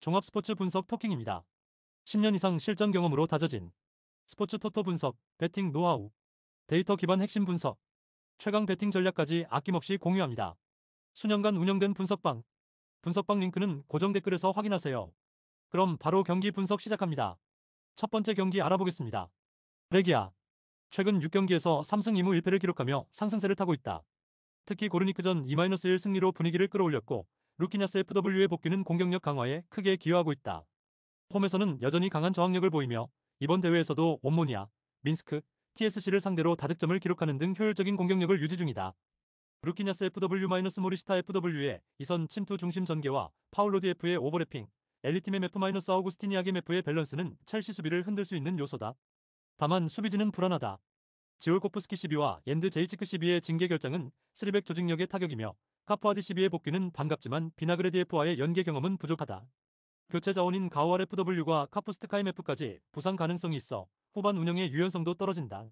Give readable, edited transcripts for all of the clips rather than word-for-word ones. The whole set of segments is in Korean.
종합스포츠 분석 토킹입니다. 10년 이상 실전 경험으로 다져진 스포츠 토토 분석, 배팅 노하우, 데이터 기반 핵심 분석, 최강 배팅 전략까지 아낌없이 공유합니다. 수년간 운영된 분석방 링크는 고정 댓글에서 확인하세요. 그럼 바로 경기 분석 시작합니다. 첫 번째 경기 알아보겠습니다. 레기아. 최근 6경기에서 3승 2무 1패를 기록하며 상승세를 타고 있다. 특히 고르니크전 2-1 승리로 분위기를 끌어올렸고 루키냐스 FW의 복귀는 공격력 강화에 크게 기여하고 있다. 홈에서는 여전히 강한 저항력을 보이며 이번 대회에서도 온모니아, 민스크, TSC를 상대로 다득점을 기록하는 등 효율적인 공격력을 유지 중이다. 루키냐스 FW-모리시타 FW의 이선 침투 중심 전개와 파울로디 F의 오버래핑, 엘리팀의 메프-아우구스티니아게 메프의 밸런스는 첼시 수비를 흔들 수 있는 요소다. 다만 수비진은 불안하다. 지올코프스키 시비와 옌드 제이치크 시비의 징계 결정은 스리백 조직력의 타격이며 카푸아디 시비의 복귀는 반갑지만 비나그레디 F와의 연계 경험은 부족하다. 교체 자원인 가오알 FW가 카푸스트카임 F까지 부상 가능성이 있어 후반 운영의 유연성도 떨어진다.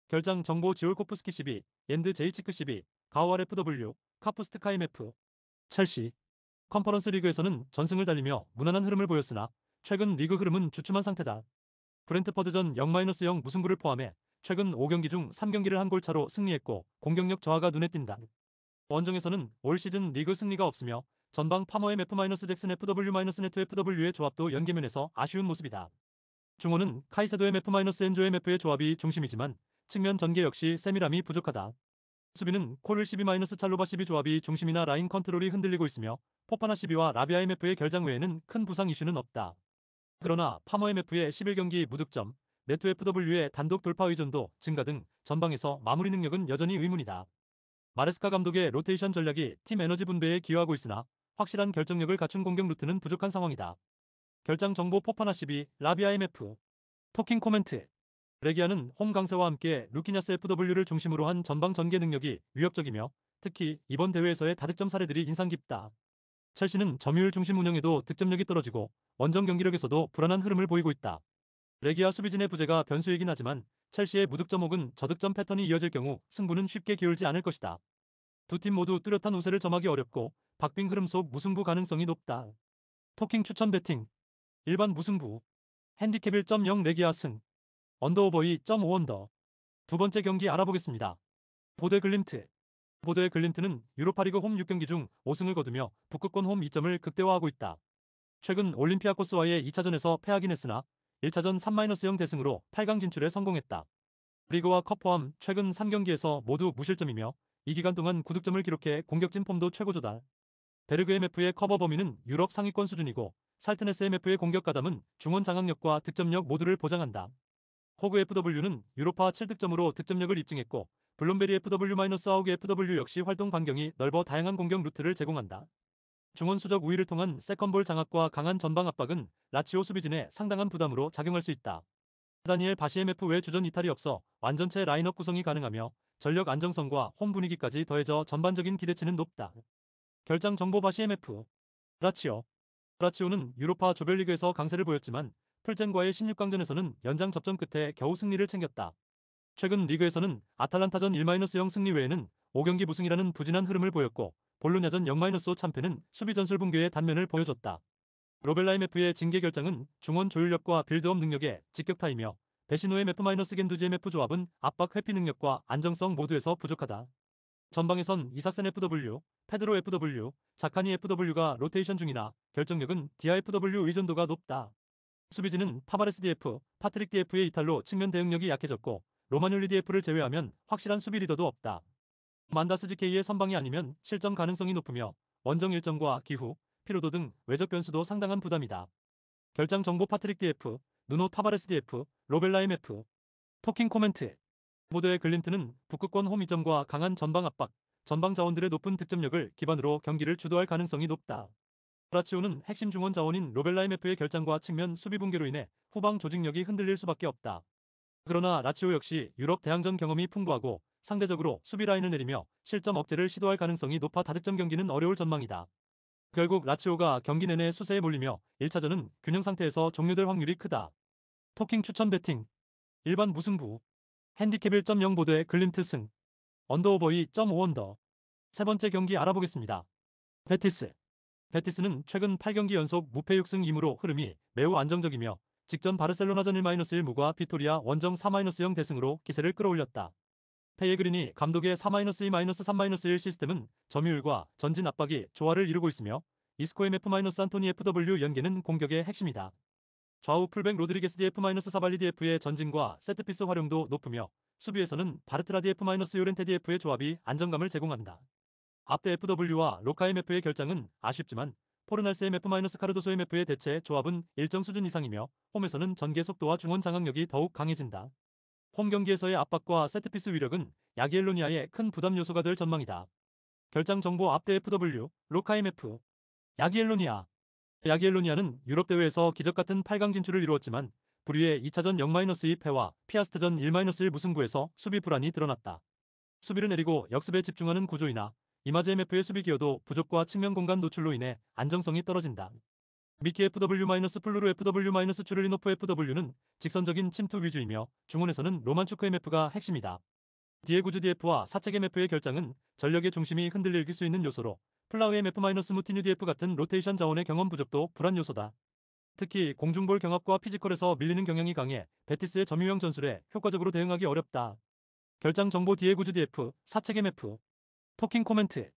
결장 정보 지올코프스키 시비, 옌드 제이치크 시비, 가오알 FW, 카푸스트카임 F. 첼시. 컨퍼런스 리그에서는 전승을 달리며 무난한 흐름을 보였으나 최근 리그 흐름은 주춤한 상태다. 브렌트퍼드전 0-0 무승부를 포함해 최근 5경기 중 3경기를 한 골 차로 승리했고 공격력 저하가 눈에 띈다. 원정에서는 올 시즌 리그 승리가 없으며 전방 파머의 F-잭슨 FW-네트 FW의 조합도 연계면에서 아쉬운 모습이다. 중원은 카이세도의 F-엔조의 F의 조합이 중심이지만 측면 전개 역시 세밀함이 부족하다. 수비는 코를 12-찰로바 12 조합이 중심이나 라인 컨트롤이 흔들리고 있으며 포파나 12와 라비아 MF의 결장 외에는 큰 부상 이슈는 없다. 그러나 파머 MF의 11경기 무득점, 네트 FW의 단독 돌파 의존도 증가 등 전방에서 마무리 능력은 여전히 의문이다. 마레스카 감독의 로테이션 전략이 팀 에너지 분배에 기여하고 있으나 확실한 결정력을 갖춘 공격 루트는 부족한 상황이다. 결장 정보 포파나 12, 라비아 MF. 토킹 코멘트. 레기아는 홈 강세와 함께 루키냐스 FW를 중심으로 한 전방 전개 능력이 위협적이며 특히 이번 대회에서의 다득점 사례들이 인상 깊다. 첼시는 점유율 중심 운영에도 득점력이 떨어지고 원정 경기력에서도 불안한 흐름을 보이고 있다. 레기아 수비진의 부재가 변수이긴 하지만 첼시의 무득점 혹은 저득점 패턴이 이어질 경우 승부는 쉽게 기울지 않을 것이다. 두 팀 모두 뚜렷한 우세를 점하기 어렵고 박빙 흐름 속 무승부 가능성이 높다. 토킹 추천 배팅. 일반 무승부. 핸디캡 1.0 레기아 승. 언더오버 2.5언더. 두 번째 경기 알아보겠습니다. 보데 글림트. 보데 글림트는 유로파리그 홈 6경기 중 5승을 거두며 북극권 홈 2점을 극대화하고 있다. 최근 올림피아코스와의 2차전에서 패하긴 했으나 1차전 3-0 대승으로 8강 진출에 성공했다. 리그와 컵 포함 최근 3경기에서 모두 무실점이며 이 기간 동안 9득점을 기록해 공격진 폼도 최고조다. 베르그 MF의 커버 범위는 유럽 상위권 수준이고 살트네스 MF의 공격 가담은 중원 장악력과 득점력 모두를 보장한다. 호그 FW는 유로파 7득점으로 득점력을 입증했고 블룸베리 FW-아우그 FW 역시 활동 반경이 넓어 다양한 공격 루트를 제공한다. 중원 수적 우위를 통한 세컨볼 장악과 강한 전방 압박은 라치오 수비진에 상당한 부담으로 작용할 수 있다. 다니엘 바시 MF 외 주전 이탈이 없어 완전체 라인업 구성이 가능하며 전력 안정성과 홈 분위기까지 더해져 전반적인 기대치는 높다. 결장 정보 바시 MF. 라치오. 라치오는 유로파 조별리그에서 강세를 보였지만 풀젠과의 16강전에서는 연장 접전 끝에 겨우 승리를 챙겼다. 최근 리그에서는 아탈란타전 1-0 승리 외에는 5경기 무승이라는 부진한 흐름을 보였고 볼로냐전 0-5 참패는 수비 전술 붕괴의 단면을 보여줬다. 로벨라 MF의 징계 결정은 중원 조율력과 빌드업 능력의 직격타이며 베시노의 F-겐두지 MF 조합은 압박 회피 능력과 안정성 모두에서 부족하다. 전방에선 이삭센 FW, 페드로 FW, 자카니 FW가 로테이션 중이나 결정력은 디아 FW 의존도가 높다. 수비진은 타바레스 DF, 파트릭 DF의 이탈로 측면 대응력이 약해졌고 로마뇰리 DF를 제외하면 확실한 수비 리더도 없다. 만다스 GK의 선방이 아니면 실점 가능성이 높으며 원정 일정과 기후, 피로도 등 외적 변수도 상당한 부담이다. 결장 정보 파트릭 DF, 누노 타바레스 DF, 로벨라 MF. 토킹 코멘트. 모드의 글림트는 북극권 홈 이점과 강한 전방 압박, 전방 자원들의 높은 득점력을 기반으로 경기를 주도할 가능성이 높다. 라치오는 핵심 중원 자원인 로벨라 MF의 결장과 측면 수비 붕괴로 인해 후방 조직력이 흔들릴 수밖에 없다. 그러나 라치오 역시 유럽 대항전 경험이 풍부하고 상대적으로 수비 라인을 내리며 실점 억제를 시도할 가능성이 높아 다득점 경기는 어려울 전망이다. 결국 라치오가 경기 내내 수세에 몰리며 1차전은 균형 상태에서 종료될 확률이 크다. 토킹 추천 배팅. 일반 무승부. 핸디캡 1.0 보드의 글림트 승. 언더오버 2.5언더. 세 번째 경기 알아보겠습니다. 베티스. 베티스는 최근 8경기 연속 무패 6승 2무로 흐름이 매우 안정적이며 직전 바르셀로나전 1-1 무과 비토리아 원정 4-0 대승으로 기세를 끌어올렸다. 페예그리니 감독의 4-2-3-1 시스템은 점유율과 전진 압박이 조화를 이루고 있으며 이스코 MF-안토니 FW 연계는 공격의 핵심이다. 좌우 풀백 로드리게스 DF-사발리 DF의 전진과 세트피스 활용도 높으며 수비에서는 바르트라 DF-요렌테 DF의 조합이 안정감을 제공한다. 앞대 FW와 로카 MF의 결장은 아쉽지만 포르날스 MF-카르도소 MF의 대체 조합은 일정 수준 이상이며 홈에서는 전개 속도와 중원 장악력이 더욱 강해진다. 홈 경기에서의 압박과 세트피스 위력은 야기엘로니아의 큰 부담 요소가 될 전망이다. 결장 정보 앞대 FW, 로카 MF, 야기엘로니아. 야기엘로니아는 유럽 대회에서 기적같은 8강 진출을 이루었지만 불의의 2차전 0-2 패와 피아스트전 1-1 무승부에서 수비 불안이 드러났다. 수비를 내리고 역습에 집중하는 구조이나 이마즈 MF의 수비 기여도 부족과 측면 공간 노출로 인해 안정성이 떨어진다. 미키 FW-플루르 FW-추르리노프 FW는 직선적인 침투 위주이며 중원에서는 로만추크 MF가 핵심이다. 디에구즈 DF와 사책 MF의 결장은 전력의 중심이 흔들릴 수 있는 요소로 플라우 MF-무티뉴 DF 같은 로테이션 자원의 경험 부족도 불안 요소다. 특히 공중볼 경합과 피지컬에서 밀리는 경향이 강해 베티스의 점유형 전술에 효과적으로 대응하기 어렵다. 결장 정보 디에구즈 DF, 사책 MF. 토킹 코멘트.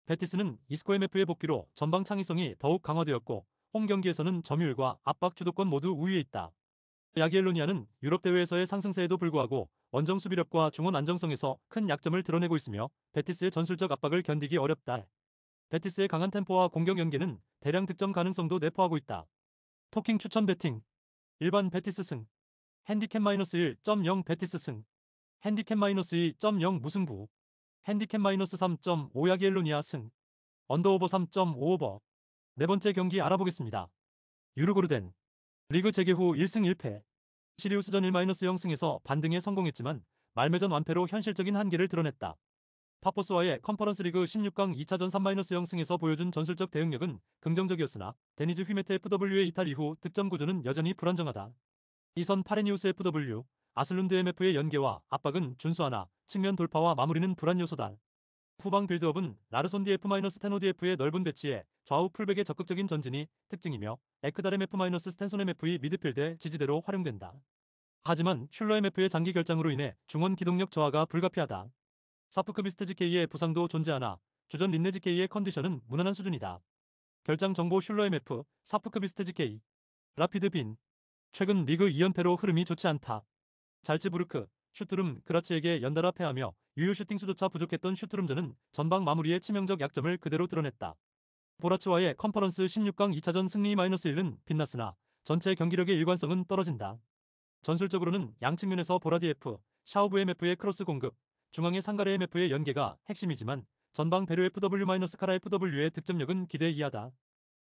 베티스는 이스코 MF의 복귀로 전방 창의성이 더욱 강화되었고 홈 경기에서는 점유율과 압박 주도권 모두 우위에 있다. 야기엘로니아는 유럽 대회에서의 상승세에도 불구하고 원정 수비력과 중원 안정성에서 큰 약점을 드러내고 있으며 베티스의 전술적 압박을 견디기 어렵다. 베티스의 강한 템포와 공격 연계는 대량 득점 가능성도 내포하고 있다. 토킹 추천 배팅. 일반 베티스 승. 핸디캡 -1.0 베티스 승. 핸디캡 -2.0 무승부. 핸디캡 -3.5 야기엘로니아 승. 언더오버 3.5오버. 네 번째 경기 알아보겠습니다. 유르고르덴. 리그 재개 후 1승 1패. 시리우스전 1-0승에서 반등에 성공했지만 말매전 완패로 현실적인 한계를 드러냈다. 파포스와의 컨퍼런스 리그 16강 2차전 3-0승에서 보여준 전술적 대응력은 긍정적이었으나 데니즈 휘메트 FW의 이탈 이후 득점 구조는 여전히 불안정하다. 이선 파레니우스 FW, 아슬룬드 MF의 연계와 압박은 준수하나 측면 돌파와 마무리는 불안 요소다. 후방 빌드업은 라르손 DF-테노 DF의 넓은 배치에 좌우 풀백의 적극적인 전진이 특징이며 에크달 MF-스탠손 MF의 미드필드의 지지대로 활용된다. 하지만 슐러 MF의 장기 결장으로 인해 중원 기동력 저하가 불가피하다. 사프크비스트 GK의 부상도 존재하나 주전 린네 GK의 컨디션은 무난한 수준이다. 결장 정보 슐러 MF, 사프크비스트 GK. 라피드 빈. 최근 리그 2연패로 흐름이 좋지 않다. 잘츠부르크, 슈투름, 그라츠에게 연달아 패하며 유효 슈팅 수조차 부족했던 슈투름전은 전방 마무리의 치명적 약점을 그대로 드러냈다. 보라츠와의 컨퍼런스 16강 2차전 승리 -1은 빛났으나 전체 경기력의 일관성은 떨어진다. 전술적으로는 양측면에서 보라 DF, 샤오브 MF의 크로스 공급, 중앙의 상가레 MF의 연계가 핵심이지만 전방 베르 FW-카라 FW의 득점력은 기대 이하다.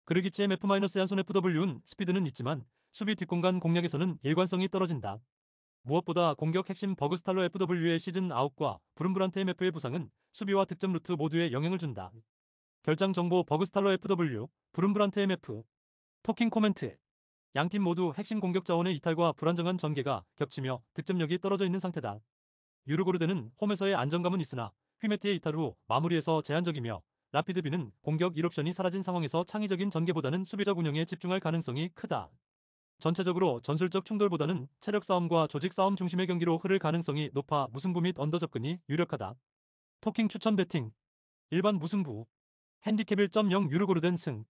그르기치 MF-얀손 FW는 스피드는 있지만 수비 뒷공간 공략에서는 일관성이 떨어진다. 무엇보다 공격 핵심 버그스탈러 FW의 시즌 아웃과 브룸브란트 MF의 부상은 수비와 득점 루트 모두에 영향을 준다. 결장 정보 버그스탈러 FW, 브룸브란트 MF. 토킹 코멘트. 양팀 모두 핵심 공격 자원의 이탈과 불안정한 전개가 겹치며 득점력이 떨어져 있는 상태다. 유르고르덴은 홈에서의 안정감은 있으나 휘메트의 이탈 후 마무리에서 제한적이며 라피드비는 공격 1옵션이 사라진 상황에서 창의적인 전개보다는 수비적 운영에 집중할 가능성이 크다. 전체적으로 전술적 충돌보다는 체력 싸움과 조직 싸움 중심의 경기로 흐를 가능성이 높아 무승부 및 언더 접근이 유력하다. 토킹 추천 배팅. 일반 무승부. 핸디캡 1.0 유르고르덴 승.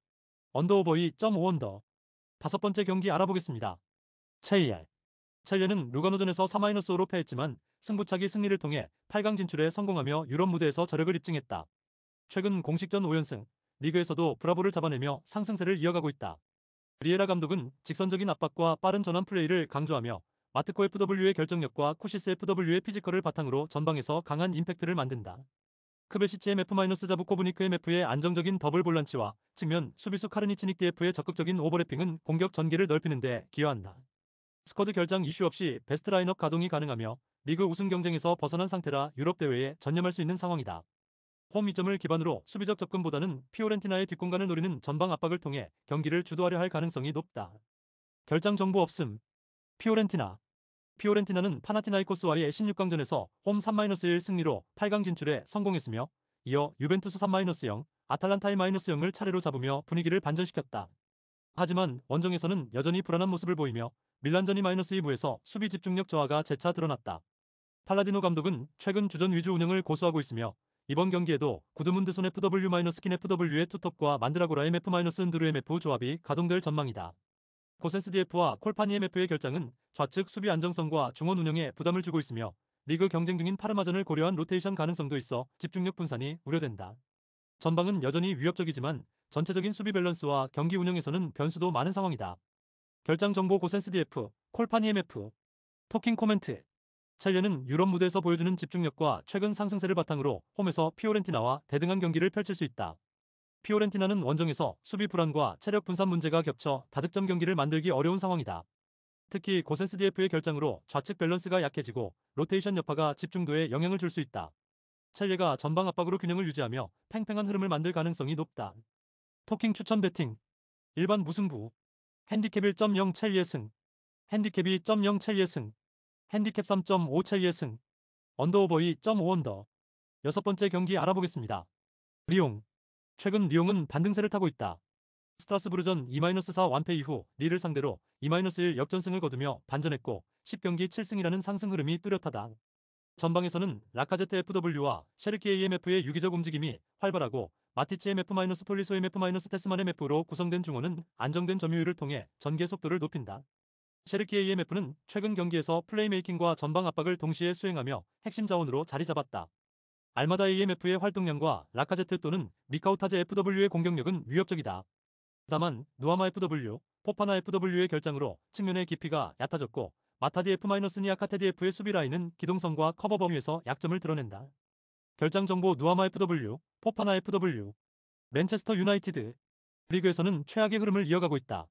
언더오버 2.5 언더. 다섯 번째 경기 알아보겠습니다. 체이알. 첼레는 루가노전에서 4-5로 패했지만 승부차기 승리를 통해 8강 진출에 성공하며 유럽 무대에서 저력을 입증했다. 최근 공식전 5연승, 리그에서도 브라보를 잡아내며 상승세를 이어가고 있다. 리에라 감독은 직선적인 압박과 빠른 전환 플레이를 강조하며 마트코 FW의 결정력과 쿠시스 FW의 피지컬을 바탕으로 전방에서 강한 임팩트를 만든다. 크베시치 MF-자부코브니크 MF의 안정적인 더블 볼란치와 측면 수비수 카르니치닉 DF의 적극적인 오버래핑은 공격 전개를 넓히는 데 기여한다. 스쿼드 결장 이슈 없이 베스트 라인업 가동이 가능하며 리그 우승 경쟁에서 벗어난 상태라 유럽 대회에 전념할 수 있는 상황이다. 홈 이점을 기반으로 수비적 접근보다는 피오렌티나의 뒷공간을 노리는 전방 압박을 통해 경기를 주도하려 할 가능성이 높다. 결장 정보 없음. 피오렌티나. 피오렌티나는 파나티나이코스와의 16강전에서 홈 3-1 승리로 8강 진출에 성공했으며 이어 유벤투스 3-0, 아탈란타의 -0을 차례로 잡으며 분위기를 반전시켰다. 하지만 원정에서는 여전히 불안한 모습을 보이며 밀란전이 -2무에서 수비 집중력 저하가 재차 드러났다. 팔라디노 감독은 최근 주전 위주 운영을 고수하고 있으며 이번 경기에도 구드문드손 FW-킨 FW의 투톱과 만드라고라 MF-은드루 MF 조합이 가동될 전망이다. 고센스 DF와 콜파니 MF의 결장은 좌측 수비 안정성과 중원 운영에 부담을 주고 있으며 리그 경쟁 중인 파르마전을 고려한 로테이션 가능성도 있어 집중력 분산이 우려된다. 전방은 여전히 위협적이지만 전체적인 수비 밸런스와 경기 운영에서는 변수도 많은 상황이다. 결장 정보 고센스 DF, 콜파니 MF, 토킹 코멘트. 첼레는 유럽 무대에서 보여주는 집중력과 최근 상승세를 바탕으로 홈에서 피오렌티나와 대등한 경기를 펼칠 수 있다. 피오렌티나는 원정에서 수비 불안과 체력 분산 문제가 겹쳐 다득점 경기를 만들기 어려운 상황이다. 특히 고센스 DF의 결장으로 좌측 밸런스가 약해지고 로테이션 여파가 집중도에 영향을 줄 수 있다. 첼레가 전방 압박으로 균형을 유지하며 팽팽한 흐름을 만들 가능성이 높다. 토킹 추천 배팅. 일반 무승부. 핸디캡 1.0 첼리의 승. 핸디캡 2.0 첼리의 승. 핸디캡 3.5 첼리의 승. 언더오버 2.5 언더. 여섯 번째 경기 알아보겠습니다. 리옹. 최근 리옹은 반등세를 타고 있다. 스트라스부르전 2-4 완패 이후 리를 상대로 2-1 역전승을 거두며 반전했고 10경기 7승이라는 상승 흐름이 뚜렷하다. 전방에서는 라카제트 FW와 셰르키 AMF의 유기적 움직임이 활발하고 마티치 MF-톨리소 MF-테스만 MF로 구성된 중원은 안정된 점유율을 통해 전개 속도를 높인다. 셰르키 AMF는 최근 경기에서 플레이메이킹과 전방 압박을 동시에 수행하며 핵심 자원으로 자리 잡았다. 알마다 AMF의 활동량과 라카제트 또는 미카우타제 FW의 공격력은 위협적이다. 다만 누아마 FW, 포파나 FW의 결장으로 측면의 깊이가 얕아졌고 마타디 F-니아카테디 F의 수비 라인은 기동성과 커버 범위에서 약점을 드러낸다. 결장 정보 누아마 FW, 포파나 FW. 맨체스터 유나이티드. 리그에서는 최악의 흐름을 이어가고 있다.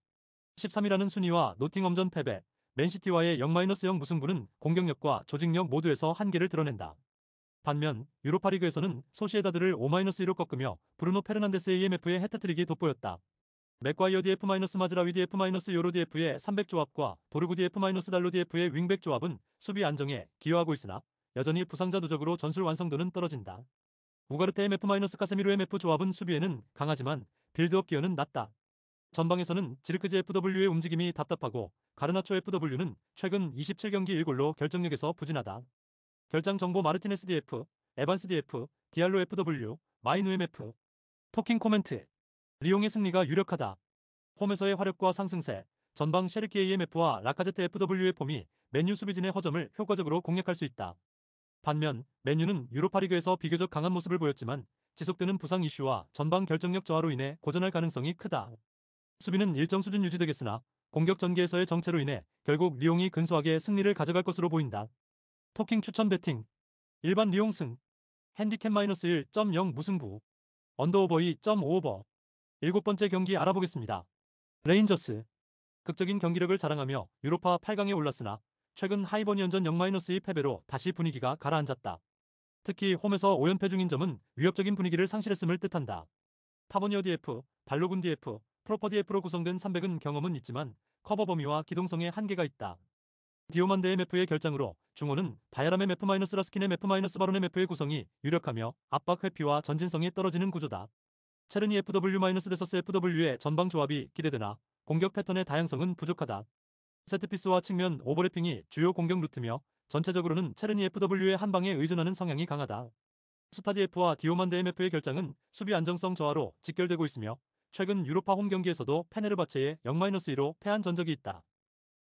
13위라는 순위와 노팅엄전 패배, 맨시티와의 0-0 무승부는 공격력과 조직력 모두에서 한계를 드러낸다. 반면 유로파리그에서는 소시에다드를 5-2로 꺾으며 브루노 페르난데스 AMF의 해트트릭이 돋보였다. 맥과이어 DF-마즈라위 DF-요로 DF의 300 조합과 도르구 DF-달로 DF의 윙백 조합은 수비 안정에 기여하고 있으나 여전히 부상자 누적으로 전술 완성도는 떨어진다. 우가르테 MF-카세미로 MF 조합은 수비에는 강하지만 빌드업 기여는 낮다. 전방에서는 지르크즈 FW의 움직임이 답답하고 가르나초 FW는 최근 27경기 1골로 결정력에서 부진하다. 결장 정보 마르티네스 DF, 에반스 DF, 디알로 FW, 마이누 MF. 토킹 코멘트. 리옹의 승리가 유력하다. 홈에서의 화력과 상승세, 전방 셰르키 AMF와 라카제트 FW의 폼이 맨유 수비진의 허점을 효과적으로 공략할 수 있다. 반면 맨유는 유로파리그에서 비교적 강한 모습을 보였지만 지속되는 부상 이슈와 전방 결정력 저하로 인해 고전할 가능성이 크다. 수비는 일정 수준 유지되겠으나 공격 전개에서의 정체로 인해 결국 리옹이 근소하게 승리를 가져갈 것으로 보인다. 토킹 추천 배팅. 일반 리옹 승. 핸디캡 -1.0 무승부. 언더오버 2.5오버. 일곱 번째 경기 알아보겠습니다. 레인저스. 극적인 경기력을 자랑하며 유로파 8강에 올랐으나 최근 하이버니언전 0-2 패배로 다시 분위기가 가라앉았다. 특히 홈에서 5연패 중인 점은 위협적인 분위기를 상실했음을 뜻한다. 타버니어 DF, 발로군 DF, 프로퍼 DF로 구성된 300은 경험은 있지만 커버 범위와 기동성에 한계가 있다. 디오만데 MF의 결장으로 중원은 바야람 MF-라스킨 MF-바론 MF의 구성이 유력하며 압박 회피와 전진성이 떨어지는 구조다. 체르니 FW-데서스 FW의 전방 조합이 기대되나 공격 패턴의 다양성은 부족하다. 세트피스와 측면 오버래핑이 주요 공격 루트며 전체적으로는 체르니 FW의 한방에 의존하는 성향이 강하다. 수타디F와 디오만데 MF의 결장은 수비 안정성 저하로 직결되고 있으며 최근 유로파 홈 경기에서도 페네르바체에 0-2로 패한 전적이 있다.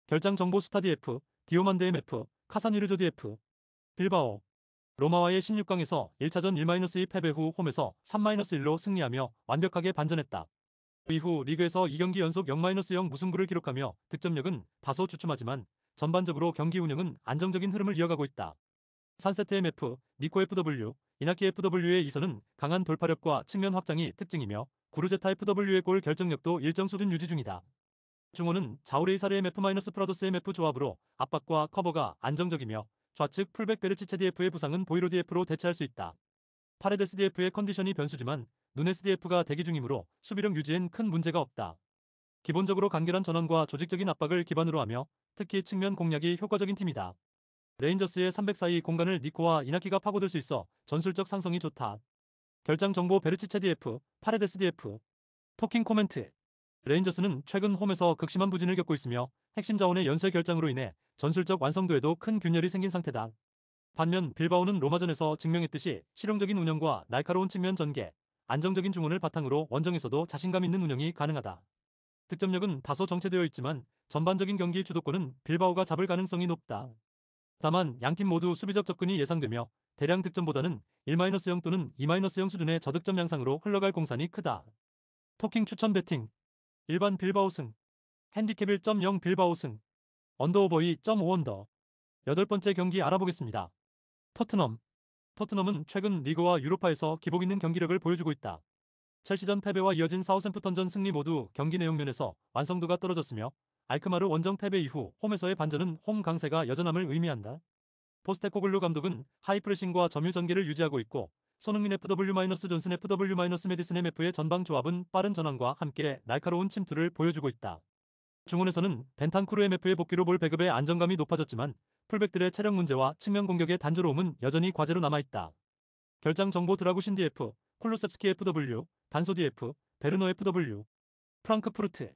결장 정보 수타디F, 디오만데 MF, 카사니르조 DF. 빌바오. 로마와의 16강에서 1차전 1-2 패배 후 홈에서 3-1로 승리하며 완벽하게 반전했다. 이후 리그에서 2경기 연속 0-0 무승부를 기록하며 득점력은 다소 주춤하지만 전반적으로 경기 운영은 안정적인 흐름을 이어가고 있다. 산세트 MF, 니코 FW, 이나키 FW의 이선은 강한 돌파력과 측면 확장이 특징이며 구르제타 FW의 골 결정력도 일정 수준 유지 중이다. 중원은 자우레이사르 MF-프라도스 MF 조합으로 압박과 커버가 안정적이며 좌측 풀백 베르치체 DF의 부상은 보이로 DF로 대체할 수 있다. 파레데스 DF의 컨디션이 변수지만 누네스 DF가 대기 중이므로 수비력 유지엔 큰 문제가 없다. 기본적으로 간결한 전원과 조직적인 압박을 기반으로 하며 특히 측면 공략이 효과적인 팀이다. 레인저스의 300 사이 공간을 니코와 이나키가 파고들 수 있어 전술적 상성이 좋다. 결장 정보 베르치체 DF, 파레데스 DF. 토킹 코멘트. 레인저스는 최근 홈에서 극심한 부진을 겪고 있으며 핵심 자원의 연쇄 결장으로 인해 전술적 완성도에도 큰 균열이 생긴 상태다. 반면 빌바오는 로마전에서 증명했듯이 실용적인 운영과 날카로운 측면 전개, 안정적인 중원을 바탕으로 원정에서도 자신감 있는 운영이 가능하다. 득점력은 다소 정체되어 있지만 전반적인 경기 주도권은 빌바오가 잡을 가능성이 높다. 다만 양팀 모두 수비적 접근이 예상되며 대량 득점보다는 1-0 또는 2-0 수준의 저득점 양상으로 흘러갈 공산이 크다. 토킹 추천 배팅. 일반 빌바오 승. 핸디캡 1.0 빌바오 승. 언더오버 2.5 언더. 여덟 번째 경기 알아보겠습니다. 토트넘. 토트넘은 최근 리그와 유로파에서 기복 있는 경기력을 보여주고 있다. 첼시전 패배와 이어진 사우샘프턴전 승리 모두 경기 내용 면에서 완성도가 떨어졌으며 알크마르 원정 패배 이후 홈에서의 반전은 홈 강세가 여전함을 의미한다. 포스테코글루 감독은 하이프레싱과 점유 전개를 유지하고 있고 손흥민 FW-존슨 FW-메디슨 MF의 전방 조합은 빠른 전환과 함께 날카로운 침투를 보여주고 있다. 중원에서는 벤탄쿠르 MF의 복귀로 볼 배급의 안정감이 높아졌지만 풀백들의 체력 문제와 측면 공격의 단조로움은 여전히 과제로 남아있다. 결장 정보 드라구신 DF, 쿨루셉스키 FW, 단소 DF, 베르너 FW. 프랑크푸르트.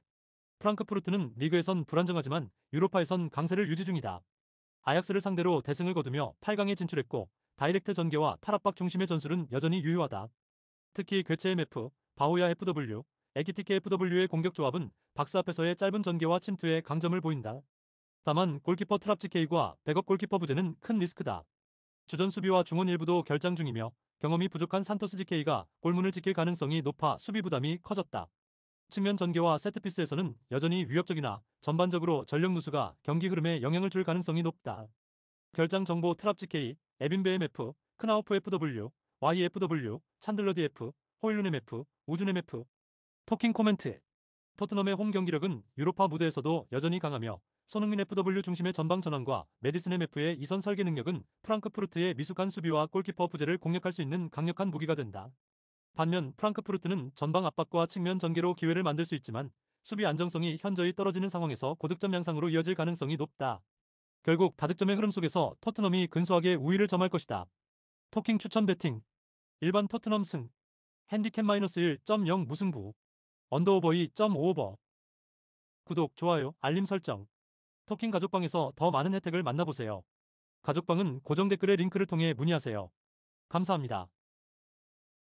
프랑크푸르트는 리그에선 불안정하지만 유로파에선 강세를 유지 중이다. 아약스를 상대로 대승을 거두며 8강에 진출했고 다이렉트 전개와 탈압박 중심의 전술은 여전히 유효하다. 특히 괴체 MF, 바오야 FW, 에키티케 FW의 공격 조합은 박스 앞에서의 짧은 전개와 침투에 강점을 보인다. 다만 골키퍼 트랍지 K과 백업 골키퍼 부재는 큰 리스크다. 주전 수비와 중원 일부도 결장 중이며 경험이 부족한 산토스 GK가 골문을 지킬 가능성이 높아 수비 부담이 커졌다. 측면 전개와 세트피스에서는 여전히 위협적이나 전반적으로 전력 누수가 경기 흐름에 영향을 줄 가능성이 높다. 결장 정보 트랍지 K, 에빈베 MF, 크나우프 FW, YFW, 찬들러 DF, 호일룬 MF, 우준 MF. 토킹 코멘트. 토트넘의 홈 경기력은 유로파 무대에서도 여전히 강하며 손흥민 FW 중심의 전방 전환과 메디슨 MF의 이선 설계 능력은 프랑크푸르트의 미숙한 수비와 골키퍼 부재를 공략할 수 있는 강력한 무기가 된다. 반면 프랑크푸르트는 전방 압박과 측면 전개로 기회를 만들 수 있지만 수비 안정성이 현저히 떨어지는 상황에서 고득점 양상으로 이어질 가능성이 높다. 결국 다득점의 흐름 속에서 토트넘이 근소하게 우위를 점할 것이다. 토킹 추천 배팅. 일반 토트넘 승. 핸디캡 -1.0 무승부. 언더오버 2.5오버. 구독, 좋아요, 알림 설정. 토킹 가족방에서 더 많은 혜택을 만나보세요. 가족방은 고정 댓글의 링크를 통해 문의하세요. 감사합니다.